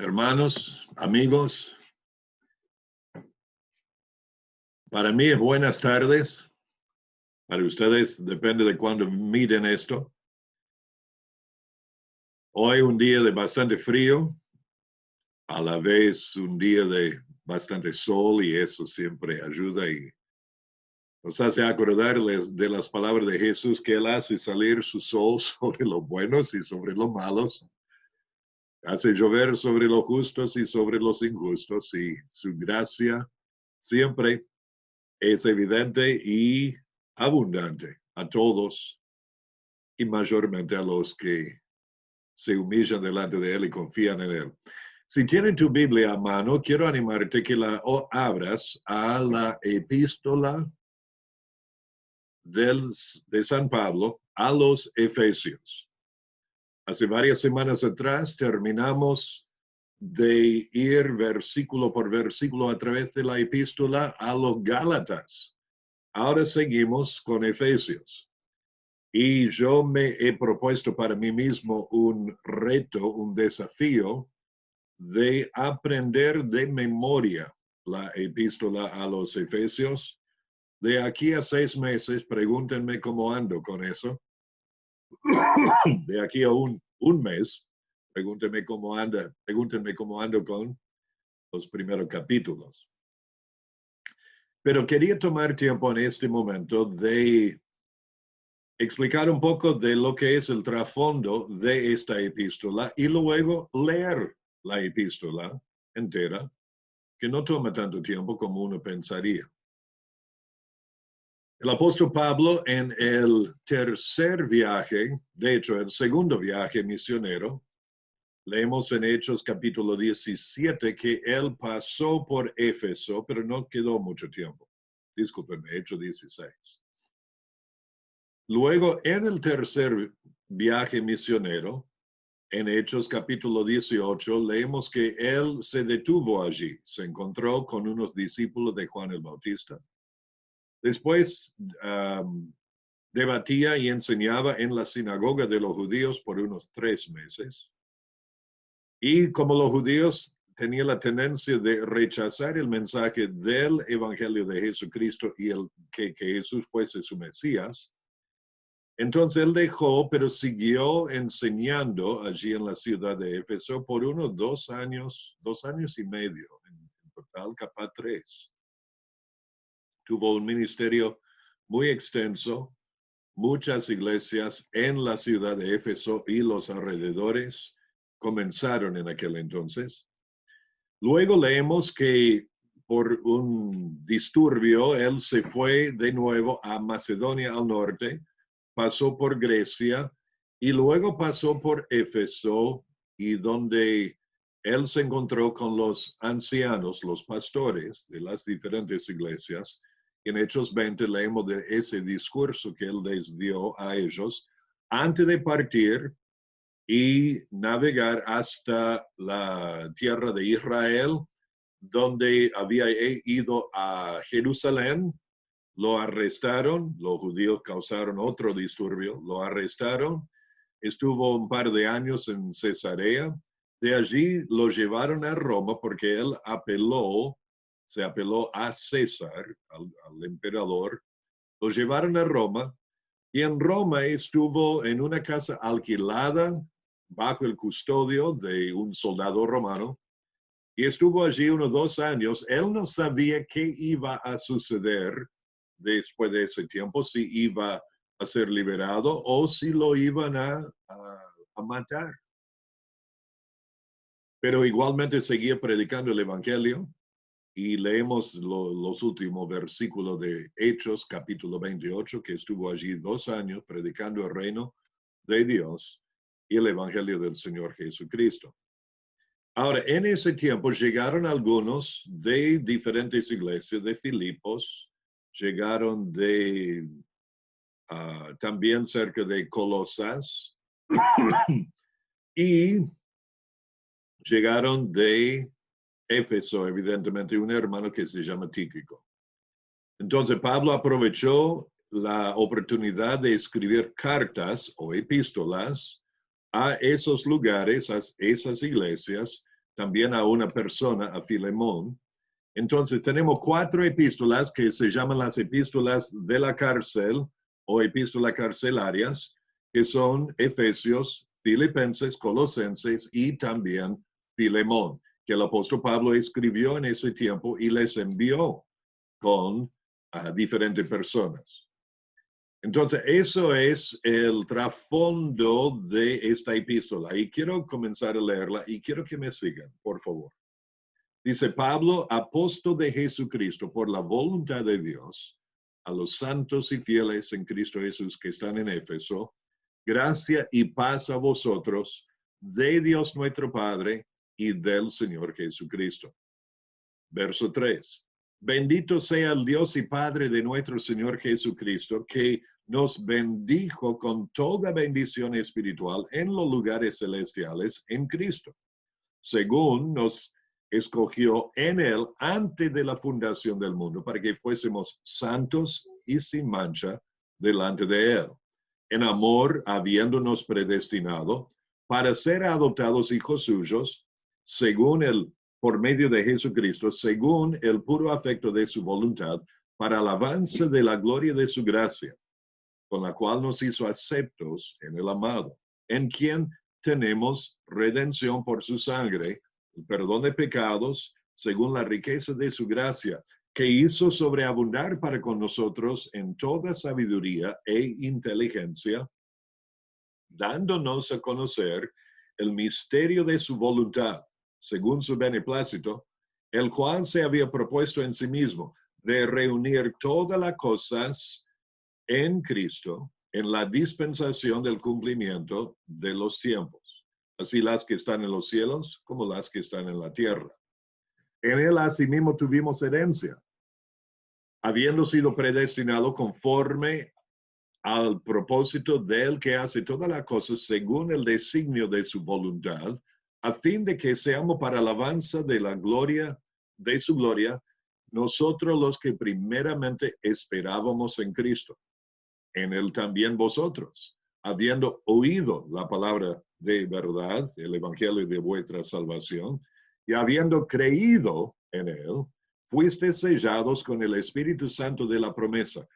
Hermanos, amigos, para mí es buenas tardes. Para ustedes depende de cuándo miren esto. Hoy un día de bastante frío, a la vez un día de bastante sol y eso siempre ayuda y nos hace acordarles de las palabras de Jesús que Él hace salir su sol sobre los buenos y sobre los malos. Hace llover sobre los justos y sobre los injustos y su gracia siempre es evidente y abundante a todos y mayormente a los que se humillan delante de Él y confían en Él. Si tienen tu Biblia a mano, quiero animarte que la abras a la epístola de San Pablo a los Efesios. Hace varias semanas atrás terminamos de ir versículo por versículo a través de la epístola a los Gálatas. Ahora seguimos con Efesios. Y yo me he propuesto para mí mismo un reto, un desafío de aprender de memoria la epístola a los Efesios. De aquí a 6 meses, pregúntenme cómo ando con eso. De aquí a un mes, pregúntenme cómo ando con los primeros capítulos. Pero quería tomar tiempo en este momento de explicar un poco de lo que es el trasfondo de esta epístola y luego leer la epístola entera, que no toma tanto tiempo como uno pensaría. El apóstol Pablo en el tercer viaje, de hecho el segundo viaje misionero, leemos en Hechos capítulo 17 que él pasó por Éfeso, pero no quedó mucho tiempo. Discúlpenme, Hechos 16. Luego, en el tercer viaje misionero, en Hechos capítulo 18, leemos que él se detuvo allí, se encontró con unos discípulos de Juan el Bautista. Después debatía y enseñaba en la sinagoga de los judíos por unos 3 meses. Y como los judíos tenían la tendencia de rechazar el mensaje del Evangelio de Jesucristo y que Jesús fuese su Mesías, entonces él dejó, pero siguió enseñando allí en la ciudad de Éfeso por unos 2 años y medio, en total capaz 3. Tuvo un ministerio muy extenso, muchas iglesias en la ciudad de Éfeso y los alrededores comenzaron en aquel entonces. Luego leemos que por un disturbio él se fue de nuevo a Macedonia al norte, pasó por Grecia y luego pasó por Éfeso, y donde él se encontró con los ancianos, los pastores de las diferentes iglesias. En Hechos 20 leemos de ese discurso que él les dio a ellos antes de partir y navegar hasta la tierra de Israel, donde había ido a Jerusalén. Lo arrestaron, los judíos causaron otro disturbio, lo arrestaron, estuvo un par de años en Cesarea, de allí lo llevaron a Roma porque él se apeló a César, al emperador, lo llevaron a Roma y en Roma estuvo en una casa alquilada bajo el custodio de un soldado romano y estuvo allí unos 2 años. Él no sabía qué iba a suceder después de ese tiempo, si iba a ser liberado o si lo iban a matar. Pero igualmente seguía predicando el Evangelio y leemos los últimos versículos de Hechos, capítulo 28, que estuvo allí 2 años predicando el reino de Dios y el Evangelio del Señor Jesucristo. Ahora, en ese tiempo llegaron algunos de diferentes iglesias de Filipos, llegaron de también cerca de Colosas y llegaron de Éfeso, evidentemente, un hermano que se llama Tíquico. Entonces Pablo aprovechó la oportunidad de escribir cartas o epístolas a esos lugares, a esas iglesias, también a una persona, a Filemón. Entonces tenemos 4 epístolas que se llaman las epístolas de la cárcel o epístolas carcelarias, que son Efesios, Filipenses, Colosenses y también Filemón, que el apóstol Pablo escribió en ese tiempo y les envió con diferentes personas. Entonces, eso es el trasfondo de esta epístola. Y quiero comenzar a leerla y quiero que me sigan, por favor. Dice Pablo, apóstol de Jesucristo, por la voluntad de Dios, a los santos y fieles en Cristo Jesús que están en Éfeso, gracia y paz a vosotros, de Dios nuestro Padre y del Señor Jesucristo. Verso 3. Bendito sea el Dios y Padre de nuestro Señor Jesucristo, que nos bendijo con toda bendición espiritual en los lugares celestiales en Cristo, según nos escogió en él antes de la fundación del mundo, para que fuésemos santos y sin mancha delante de él, en amor habiéndonos predestinado para ser adoptados hijos suyos, según el por medio de Jesucristo, según el puro afecto de su voluntad, para alabanza de la gloria de su gracia, con la cual nos hizo aceptos en el amado, en quien tenemos redención por su sangre, el perdón de pecados, según la riqueza de su gracia, que hizo sobreabundar para con nosotros en toda sabiduría e inteligencia, dándonos a conocer el misterio de su voluntad, según su beneplácito, el cual se había propuesto en sí mismo, de reunir todas las cosas en Cristo, en la dispensación del cumplimiento de los tiempos, así las que están en los cielos como las que están en la tierra. En él asimismo tuvimos herencia, habiendo sido predestinado conforme al propósito del que hace todas las cosas según el designio de su voluntad, a fin de que seamos para alabanza de la gloria, de su gloria, nosotros los que primeramente esperábamos en Cristo. En él también vosotros, habiendo oído la palabra de verdad, el evangelio de vuestra salvación, y habiendo creído en él, fuisteis sellados con el Espíritu Santo de la promesa,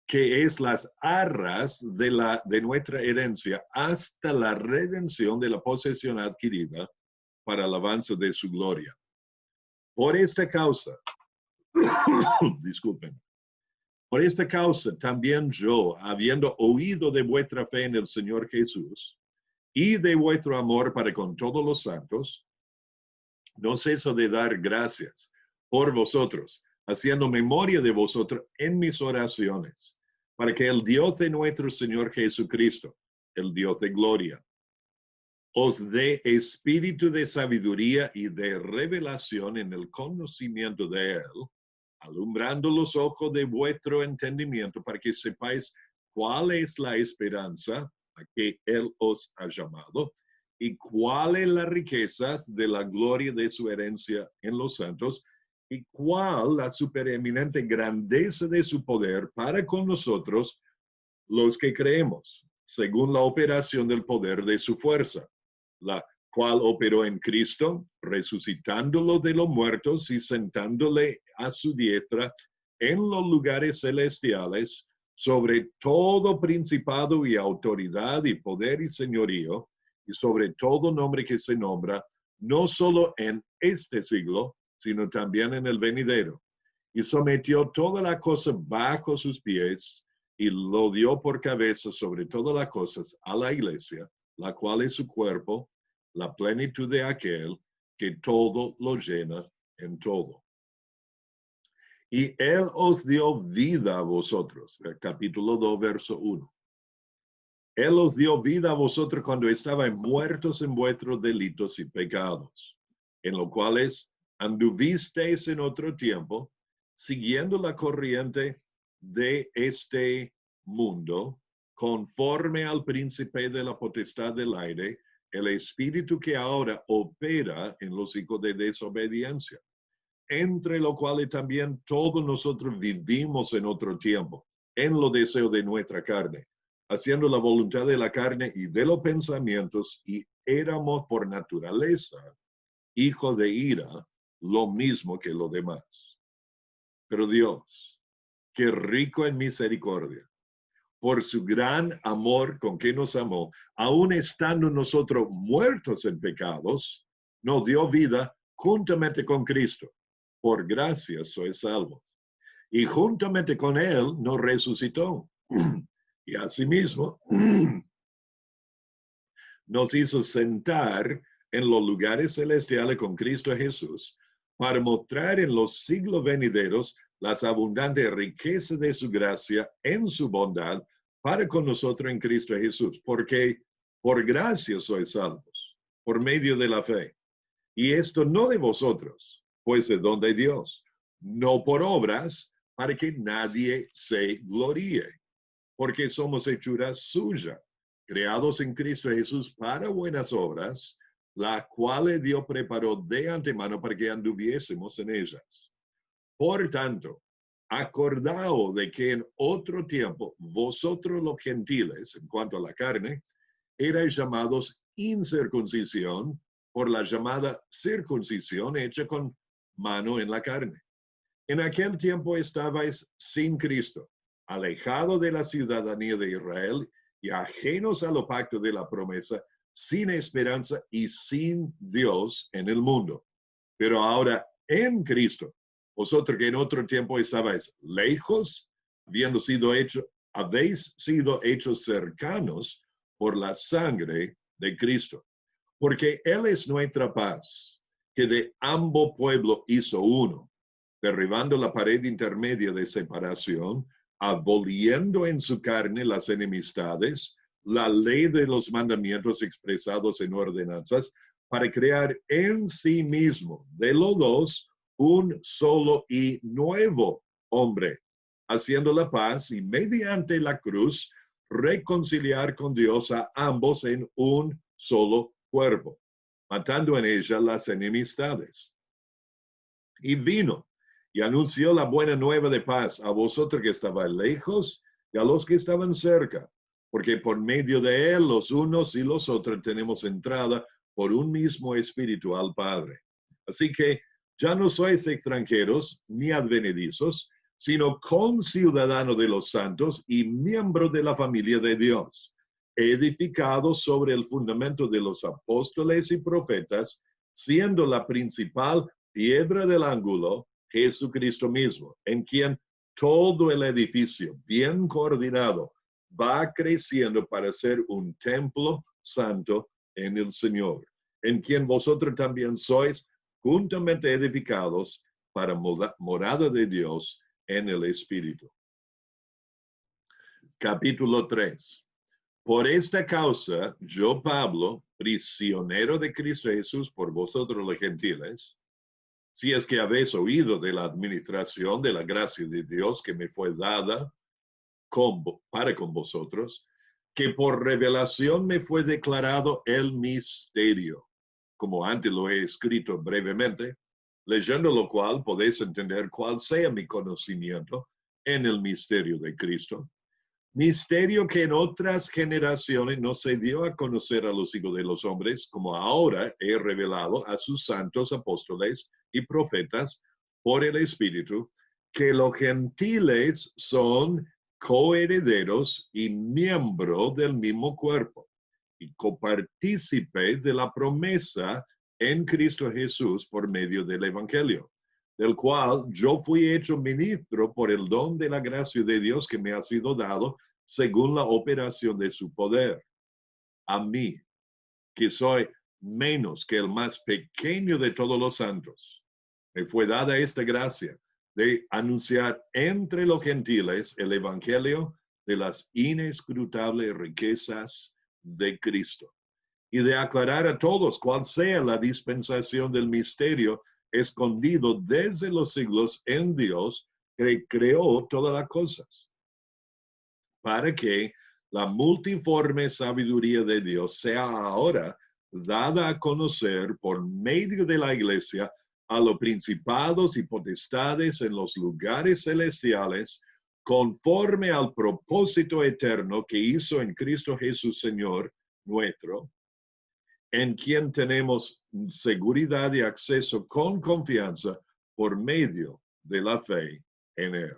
que es las arras de nuestra herencia hasta la redención de la posesión adquirida para alabanza de su gloria. Por esta causa, disculpen, por esta causa también yo, habiendo oído de vuestra fe en el Señor Jesús y de vuestro amor para con todos los santos, no ceso de dar gracias por vosotros, haciendo memoria de vosotros en mis oraciones, para que el Dios de nuestro Señor Jesucristo, el Dios de gloria, os dé espíritu de sabiduría y de revelación en el conocimiento de él, alumbrando los ojos de vuestro entendimiento, para que sepáis cuál es la esperanza a que él os ha llamado y cuáles las riquezas de la gloria de su herencia en los santos, y cuál la supereminente grandeza de su poder para con nosotros los que creemos, según la operación del poder de su fuerza, la cual operó en Cristo, resucitándolo de los muertos y sentándole a su diestra en los lugares celestiales, sobre todo principado y autoridad y poder y señorío, y sobre todo nombre que se nombra, no solo en este siglo, sino también en el venidero. Y sometió toda la cosa bajo sus pies, y lo dio por cabeza sobre todas las cosas a la iglesia, la cual es su cuerpo, la plenitud de aquel que todo lo llena en todo. Y él os dio vida a vosotros, capítulo 2, verso 1. Él os dio vida a vosotros cuando estaban muertos en vuestros delitos y pecados, en los cuales anduvisteis en otro tiempo, siguiendo la corriente de este mundo, conforme al príncipe de la potestad del aire, el espíritu que ahora opera en los hijos de desobediencia, entre los cuales también todos nosotros vivimos en otro tiempo, en los deseos de nuestra carne, haciendo la voluntad de la carne y de los pensamientos, y éramos por naturaleza hijo de ira, lo mismo que lo demás. Pero Dios, que rico en misericordia, por su gran amor con que nos amó, aun estando nosotros muertos en pecados, nos dio vida juntamente con Cristo. Por gracia sois salvos. Y juntamente con Él nos resucitó. Y asimismo nos hizo sentar en los lugares celestiales con Cristo Jesús, para mostrar en los siglos venideros las abundantes riquezas de su gracia en su bondad para con nosotros en Cristo Jesús, porque por gracia sois salvos, por medio de la fe. Y esto no de vosotros, pues es don de Dios, no por obras, para que nadie se gloríe, porque somos hechura suya, creados en Cristo Jesús para buenas obras, las cuales Dios preparó de antemano para que anduviésemos en ellas. Por tanto, acordaos de que en otro tiempo vosotros los gentiles, en cuanto a la carne, erais llamados incircuncisión por la llamada circuncisión hecha con mano en la carne. En aquel tiempo estabais sin Cristo, alejados de la ciudadanía de Israel y ajenos al pacto de la promesa, sin esperanza y sin Dios en el mundo. Pero ahora en Cristo, vosotros que en otro tiempo estabais lejos, habéis sido hechos cercanos por la sangre de Cristo. Porque Él es nuestra paz, que de ambos pueblos hizo uno, derribando la pared intermedia de separación, aboliendo en su carne las enemistades, la ley de los mandamientos expresados en ordenanzas, para crear en sí mismo de los dos un solo y nuevo hombre, haciendo la paz y mediante la cruz reconciliar con Dios a ambos en un solo cuerpo, matando en ella las enemistades. Y vino y anunció la buena nueva de paz a vosotros que estabais lejos y a los que estaban cerca, porque por medio de él los unos y los otros tenemos entrada por un mismo espíritu al Padre. Así que ya no sois extranjeros ni advenedizos, sino conciudadanos de los santos y miembros de la familia de Dios, edificados sobre el fundamento de los apóstoles y profetas, siendo la principal piedra del ángulo Jesucristo mismo, en quien todo el edificio, bien coordinado, va creciendo para ser un templo santo en el Señor, en quien vosotros también sois juntamente edificados para morada de Dios en el Espíritu. Capítulo 3. Por esta causa, yo, Pablo, prisionero de Cristo Jesús por vosotros los gentiles, si es que habéis oído de la administración de la gracia de Dios que me fue dada para con vosotros, que por revelación me fue declarado el misterio, como antes lo he escrito brevemente, leyendo lo cual podéis entender cuál sea mi conocimiento en el misterio de Cristo. Misterio que en otras generaciones no se dio a conocer a los hijos de los hombres, como ahora he revelado a sus santos apóstoles y profetas por el Espíritu, que los gentiles son coherederos y miembros del mismo cuerpo, y copartícipes de la promesa en Cristo Jesús por medio del Evangelio, del cual yo fui hecho ministro por el don de la gracia de Dios que me ha sido dado según la operación de su poder. A mí, que soy menos que el más pequeño de todos los santos, me fue dada esta gracia de anunciar entre los gentiles el evangelio de las inescrutables riquezas de Cristo y de aclarar a todos cuál sea la dispensación del misterio escondido desde los siglos en Dios que creó todas las cosas, para que la multiforme sabiduría de Dios sea ahora dada a conocer por medio de la iglesia a los principados y potestades en los lugares celestiales, conforme al propósito eterno que hizo en Cristo Jesús, Señor nuestro, en quien tenemos seguridad y acceso con confianza por medio de la fe en él.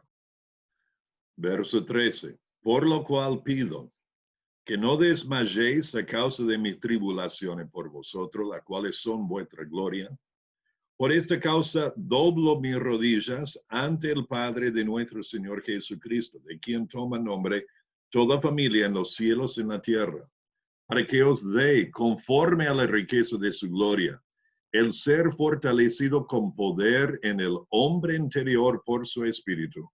Verso 13. Por lo cual pido que no desmayéis a causa de mis tribulaciones por vosotros, las cuales son vuestra gloria. Por esta causa doblo mis rodillas ante el Padre de nuestro Señor Jesucristo, de quien toma nombre toda familia en los cielos y en la tierra, para que os dé, conforme a la riqueza de su gloria, el ser fortalecido con poder en el hombre interior por su Espíritu,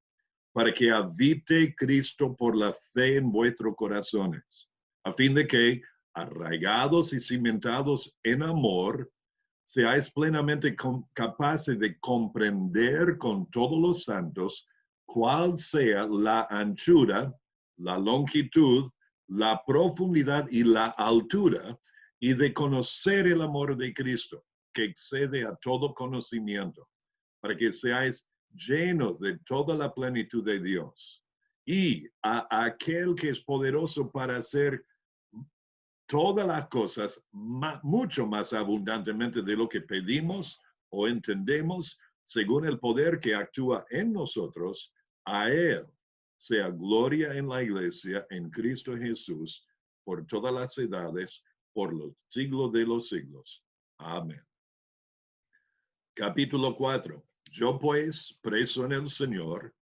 para que habite Cristo por la fe en vuestros corazones, a fin de que, arraigados y cimentados en amor, seáis plenamente capaces de comprender con todos los santos cuál sea la anchura, la longitud, la profundidad y la altura, y de conocer el amor de Cristo, que excede a todo conocimiento, para que seáis llenos de toda la plenitud de Dios. Y a aquel que es poderoso para hacer todas las cosas mucho más abundantemente de lo que pedimos o entendemos, según el poder que actúa en nosotros, a él sea gloria en la iglesia, en Cristo Jesús, por todas las edades, por los siglos de los siglos. Amén. Capítulo 4. Yo pues, preso en el Señor,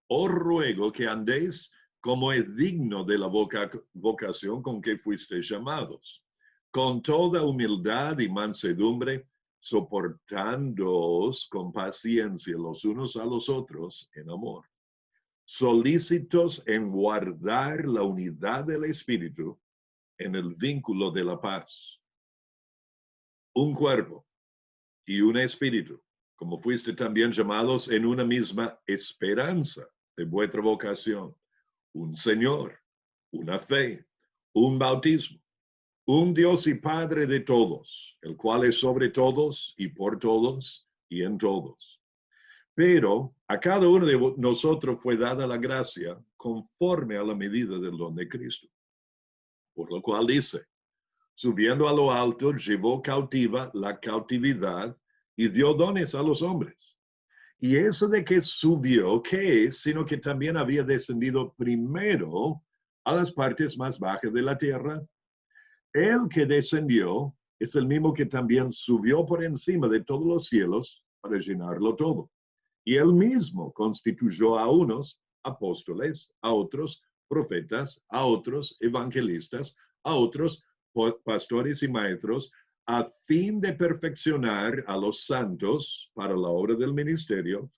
os ruego que andéis como es digno de la vocación con que fuisteis llamados, con toda humildad y mansedumbre, soportándoos con paciencia los unos a los otros en amor, solícitos en guardar la unidad del Espíritu en el vínculo de la paz. Un cuerpo y un espíritu, como fuiste también llamados en una misma esperanza de vuestra vocación, un Señor, una fe, un bautismo, un Dios y Padre de todos, el cual es sobre todos y por todos y en todos. Pero a cada uno de nosotros fue dada la gracia conforme a la medida del don de Cristo. Por lo cual dice, subiendo a lo alto, llevó cautiva la cautividad y dio dones a los hombres. Y eso de que subió, ¿qué es? Sino que también había descendido primero a las partes más bajas de la tierra. El que descendió es el mismo que también subió por encima de todos los cielos para llenarlo todo. Y él mismo constituyó a unos apóstoles, a otros profetas, a otros evangelistas, a otros pastores y maestros, a fin de perfeccionar a los santos para la obra del ministerio,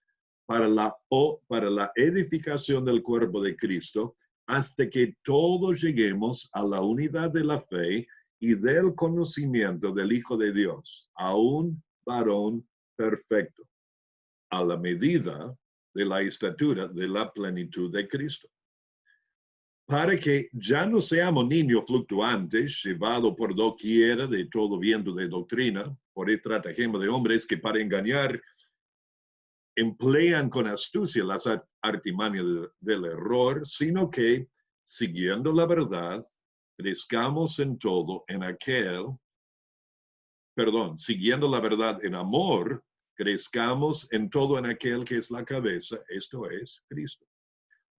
para la edificación del cuerpo de Cristo, hasta que todos lleguemos a la unidad de la fe y del conocimiento del Hijo de Dios, a un varón perfecto, a la medida de la estatura de la plenitud de Cristo, para que ya no seamos niños fluctuantes, llevados por doquiera de todo viento de doctrina, por el estratagema de hombres que para engañar emplean con astucia las artimañas del error, sino que, siguiendo la verdad, crezcamos en todo en siguiendo la verdad en amor, crezcamos en todo en aquel que es la cabeza, esto es Cristo,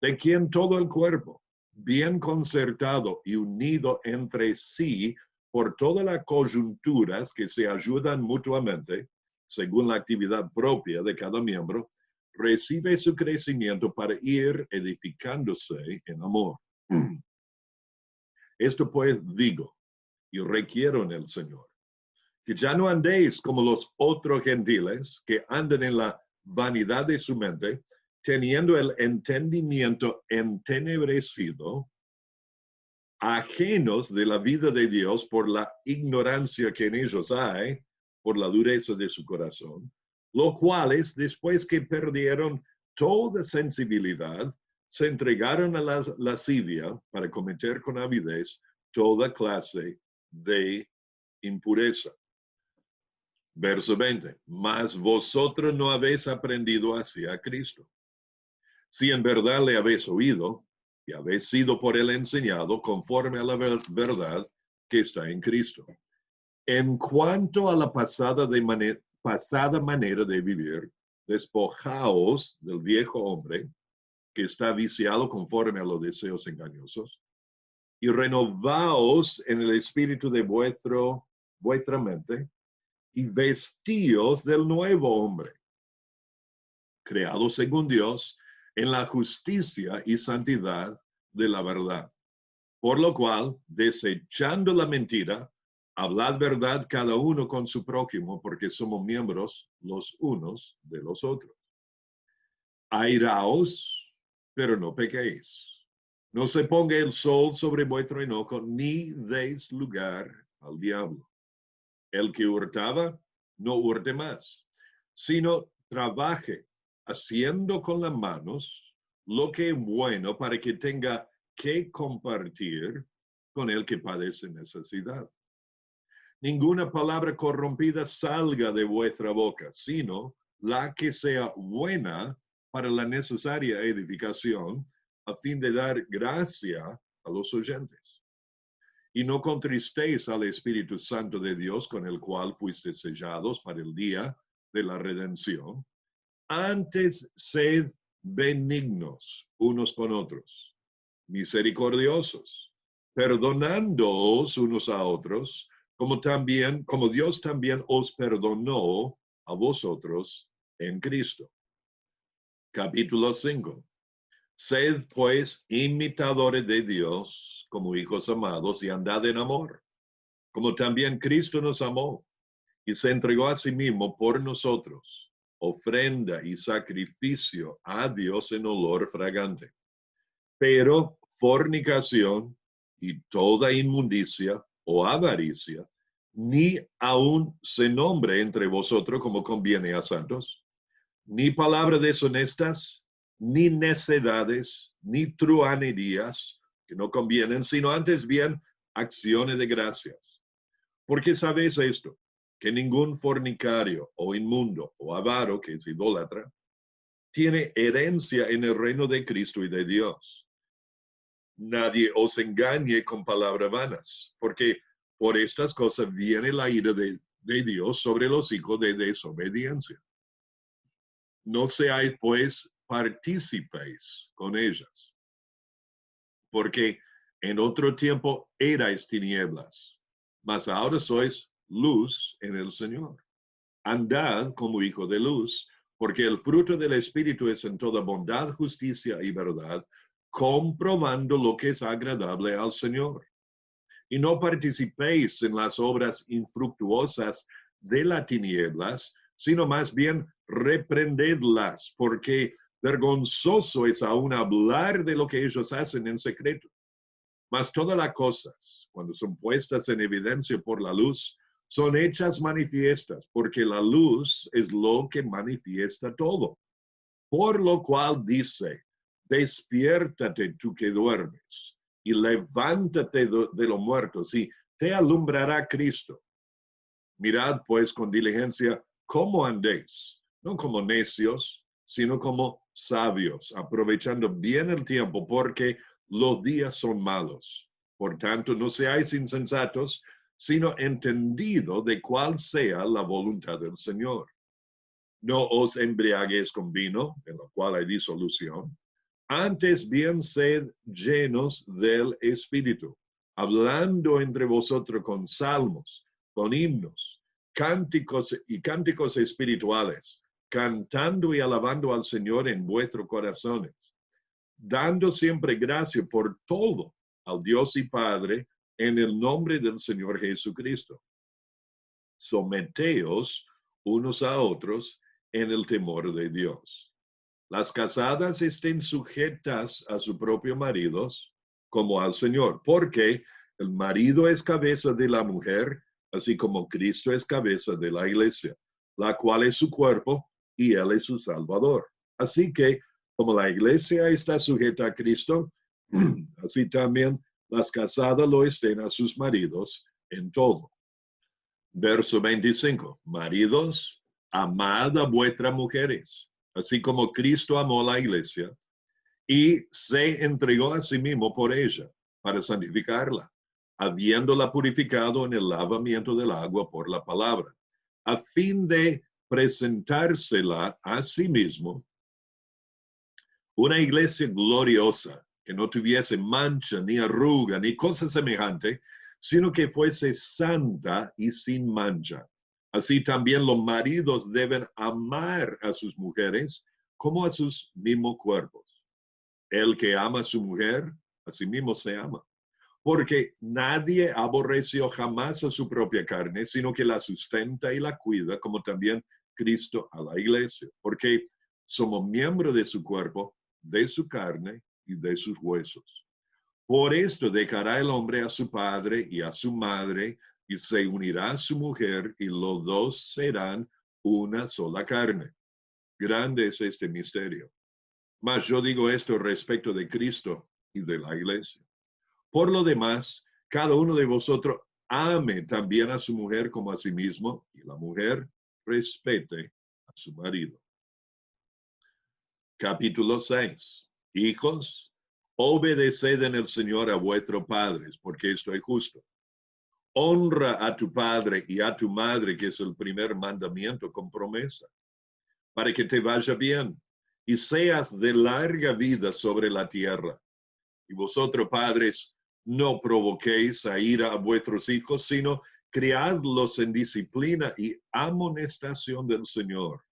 de quien todo el cuerpo, bien concertado y unido entre sí por todas las coyunturas que se ayudan mutuamente, según la actividad propia de cada miembro, recibe su crecimiento para ir edificándose en amor. Esto pues digo y requiero en el Señor, que ya no andéis como los otros gentiles que andan en la vanidad de su mente, teniendo el entendimiento entenebrecido, ajenos de la vida de Dios por la ignorancia que en ellos hay, por la dureza de su corazón, los cuales, después que perdieron toda sensibilidad, se entregaron a la lascivia para cometer con avidez toda clase de impureza. Verso 20, mas vosotros no habéis aprendido así a Cristo. Si en verdad le habéis oído y habéis sido por él enseñado conforme a la verdad que está en Cristo. En cuanto a la pasada manera de vivir, despojaos del viejo hombre que está viciado conforme a los deseos engañosos y renovaos en el espíritu de vuestra mente y vestíos del nuevo hombre, creado según Dios en la justicia y santidad de la verdad. Por lo cual, desechando la mentira, hablad verdad cada uno con su prójimo, porque somos miembros los unos de los otros. Airaos, pero no pequéis. No se ponga el sol sobre vuestro enojo, ni deis lugar al diablo. El que hurtaba, no hurte más, sino trabaje, haciendo con las manos lo que es bueno para que tenga que compartir con el que padece necesidad. Ninguna palabra corrompida salga de vuestra boca, sino la que sea buena para la necesaria edificación, a fin de dar gracia a los oyentes. Y no contristéis al Espíritu Santo de Dios, con el cual fuisteis sellados para el día de la redención. Antes sed benignos unos con otros, misericordiosos, perdonándoos unos a otros, como Dios también os perdonó a vosotros en Cristo. Capítulo 5. Sed pues imitadores de Dios como hijos amados y andad en amor, como también Cristo nos amó y se entregó a sí mismo por nosotros, ofrenda y sacrificio a Dios en olor fragante. Pero fornicación y toda inmundicia o avaricia, ni aun se nombre entre vosotros como conviene a santos, ni palabras deshonestas, ni necedades, ni truhanerías, que no convienen, sino antes bien acciones de gracias. Porque sabéis esto, que ningún fornicario o inmundo o avaro, que es idólatra, tiene herencia en el reino de Cristo y de Dios. Nadie os engañe con palabras vanas, porque por estas cosas viene la ira de Dios sobre los hijos de desobediencia. No seáis, pues, partícipes con ellas, porque en otro tiempo erais tinieblas, mas ahora sois luz en el Señor. Andad como hijo de luz, porque el fruto del Espíritu es en toda bondad, justicia y verdad, comprobando lo que es agradable al Señor. Y no participéis en las obras infructuosas de las tinieblas, sino más bien reprendedlas, porque vergonzoso es aún hablar de lo que ellos hacen en secreto. Mas todas las cosas, cuando son puestas en evidencia por la luz, son hechas manifiestas, porque la luz es lo que manifiesta todo. Por lo cual dice, despiértate tú que duermes, y levántate de los muertos, y te alumbrará Cristo. Mirad pues con diligencia cómo andéis, no como necios, sino como sabios, aprovechando bien el tiempo, porque los días son malos. Por tanto, no seáis insensatos, sino entendido de cuál sea la voluntad del Señor. No os embriaguéis con vino, en lo cual hay disolución. Antes bien sed llenos del Espíritu, hablando entre vosotros con salmos, con himnos, cánticos espirituales, cantando y alabando al Señor en vuestros corazones, dando siempre gracia por todo al Dios y Padre en el nombre del Señor Jesucristo. Someteos unos a otros en el temor de Dios. Las casadas estén sujetas a sus propios maridos como al Señor, porque el marido es cabeza de la mujer, así como Cristo es cabeza de la iglesia, la cual es su cuerpo y él es su Salvador. Así que, como la iglesia está sujeta a Cristo, así también las casadas lo estén a sus maridos en todo. Verso 25. Maridos, amad a vuestras mujeres, así como Cristo amó a la iglesia y se entregó a sí mismo por ella, para santificarla, habiéndola purificado en el lavamiento del agua por la palabra, a fin de presentársela a sí mismo, una iglesia gloriosa, que no tuviese mancha, ni arruga, ni cosa semejante, sino que fuese santa y sin mancha. Así también los maridos deben amar a sus mujeres como a sus mismos cuerpos. El que ama a su mujer, a sí mismo se ama. Porque nadie aborreció jamás a su propia carne, sino que la sustenta y la cuida, como también Cristo a la iglesia. Porque somos miembros de su cuerpo, de su carne y de sus huesos. Por esto dejará el hombre a su padre y a su madre, y se unirá a su mujer, y los dos serán una sola carne. Grande es este misterio. Mas yo digo esto respecto de Cristo y de la iglesia. Por lo demás, cada uno de vosotros ame también a su mujer como a sí mismo, y la mujer respete a su marido. Capítulo 6. Hijos, obedeced en el Señor a vuestros padres, porque esto es justo. Honra a tu padre y a tu madre, que es el primer mandamiento con promesa, para que te vaya bien y seas de larga vida sobre la tierra. Y vosotros, padres, no provoquéis a ira a vuestros hijos, sino criadlos en disciplina y amonestación del Señor.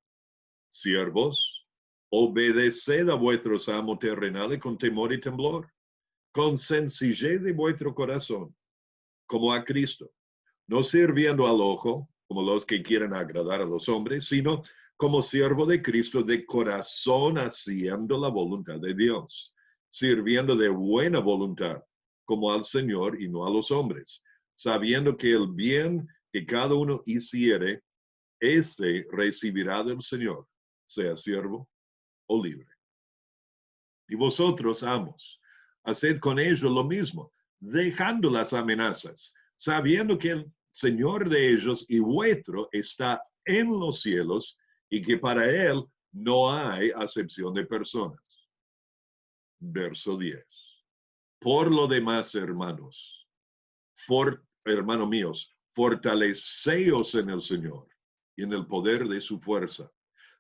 Siervos, obedeced a vuestros amos terrenales con temor y temblor, con sencillez de vuestro corazón, como a Cristo, no sirviendo al ojo, como los que quieren agradar a los hombres, sino como siervo de Cristo de corazón, haciendo la voluntad de Dios, sirviendo de buena voluntad, como al Señor y no a los hombres, sabiendo que el bien que cada uno hiciere, ese recibirá del Señor, sea siervo o libre. Y vosotros, amos, haced con ellos lo mismo, dejando las amenazas, sabiendo que el Señor de ellos y vuestro está en los cielos y que para él no hay acepción de personas. Verso 10. Por lo demás, hermanos, hermanos míos, fortaleceos en el Señor y en el poder de su fuerza.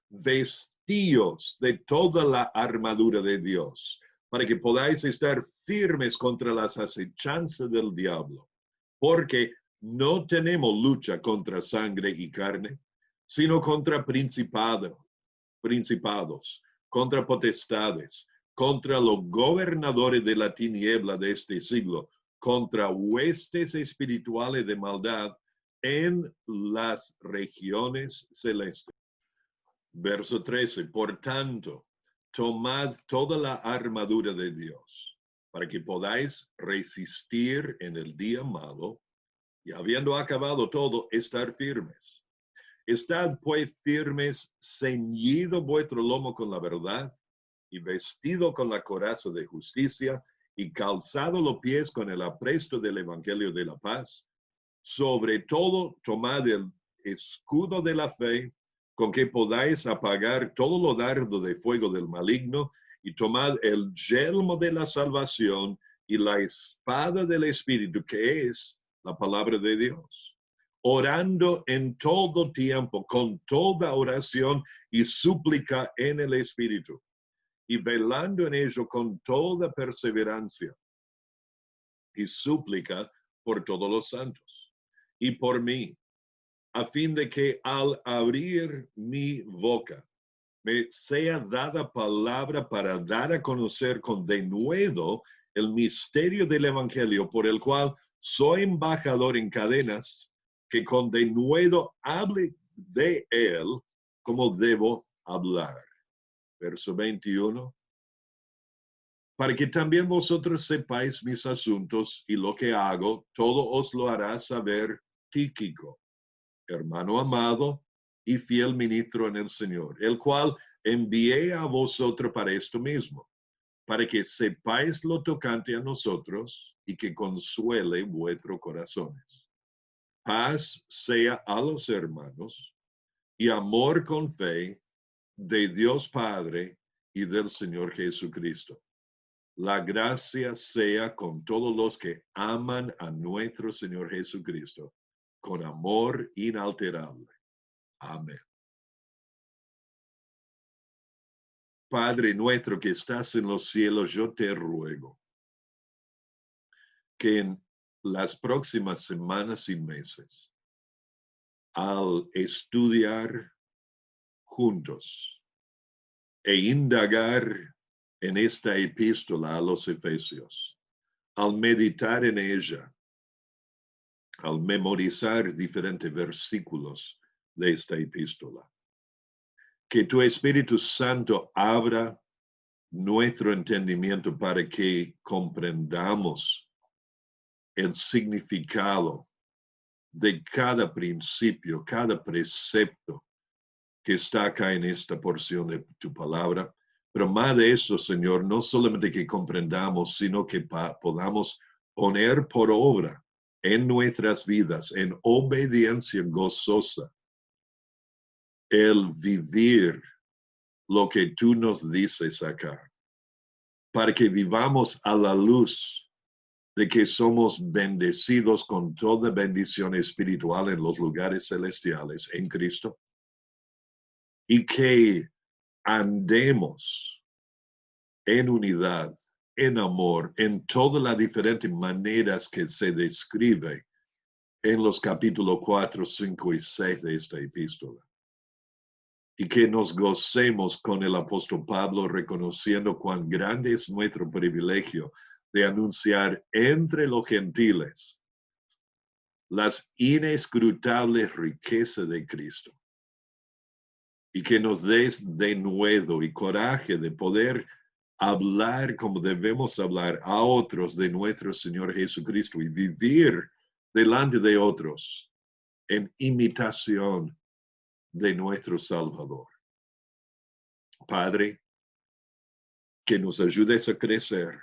Vestíos de toda la armadura de Dios, para que podáis estar firmes contra las acechanzas del diablo. Porque no tenemos lucha contra sangre y carne, sino contra principados, contra potestades, contra los gobernadores de la tiniebla de este siglo, contra huestes espirituales de maldad en las regiones celestes. Verso 13. Por tanto, tomad toda la armadura de Dios, para que podáis resistir en el día malo, y habiendo acabado todo, estar firmes. Estad pues firmes, ceñido vuestro lomo con la verdad, y vestido con la coraza de justicia, y calzado los pies con el apresto del evangelio de la paz. Sobre todo, tomad el escudo de la fe, con que podáis apagar todo lo dardo de fuego del maligno, y tomad el yelmo de la salvación y la espada del Espíritu, que es la palabra de Dios, orando en todo tiempo, con toda oración y súplica en el Espíritu, y velando en ello con toda perseverancia y súplica por todos los santos, y por mí, a fin de que al abrir mi boca me sea dada palabra para dar a conocer con denuedo el misterio del Evangelio, por el cual soy embajador en cadenas, que con denuedo hable de él como debo hablar. Verso 21. Para que también vosotros sepáis mis asuntos y lo que hago, todo os lo hará saber Tíquico, hermano amado y fiel ministro en el Señor, el cual envié a vosotros para esto mismo, para que sepáis lo tocante a nosotros y que consuele vuestros corazones. Paz sea a los hermanos y amor con fe de Dios Padre y del Señor Jesucristo. La gracia sea con todos los que aman a nuestro Señor Jesucristo, con amor inalterable. Amén. Padre nuestro que estás en los cielos, yo te ruego que en las próximas semanas y meses, al estudiar juntos e indagar en esta epístola a los Efesios, al meditar en ella, al memorizar diferentes versículos de esta epístola, que tu Espíritu Santo abra nuestro entendimiento para que comprendamos el significado de cada principio, cada precepto que está acá en esta porción de tu palabra. Pero más de eso, Señor, no solamente que comprendamos, sino que podamos poner por obra en nuestras vidas, en obediencia gozosa, el vivir lo que tú nos dices acá, para que vivamos a la luz de que somos bendecidos con toda bendición espiritual en los lugares celestiales en Cristo, y que andemos en unidad, en amor, en todas las diferentes maneras que se describe en los capítulos 4, 5 y 6 de esta epístola. Y que nos gocemos con el apóstol Pablo reconociendo cuán grande es nuestro privilegio de anunciar entre los gentiles las inescrutables riquezas de Cristo. Y que nos des denuedo y coraje de poder hablar como debemos hablar a otros de nuestro Señor Jesucristo y vivir delante de otros en imitación de nuestro Salvador. Padre, que nos ayudes a crecer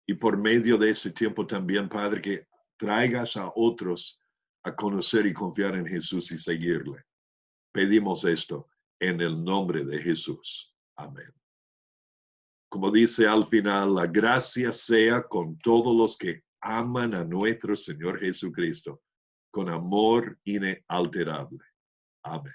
y por medio de ese tiempo también, Padre, que traigas a otros a conocer y confiar en Jesús y seguirle. Pedimos esto en el nombre de Jesús. Amén. Como dice al final, la gracia sea con todos los que aman a nuestro Señor Jesucristo, con amor inalterable. Amén.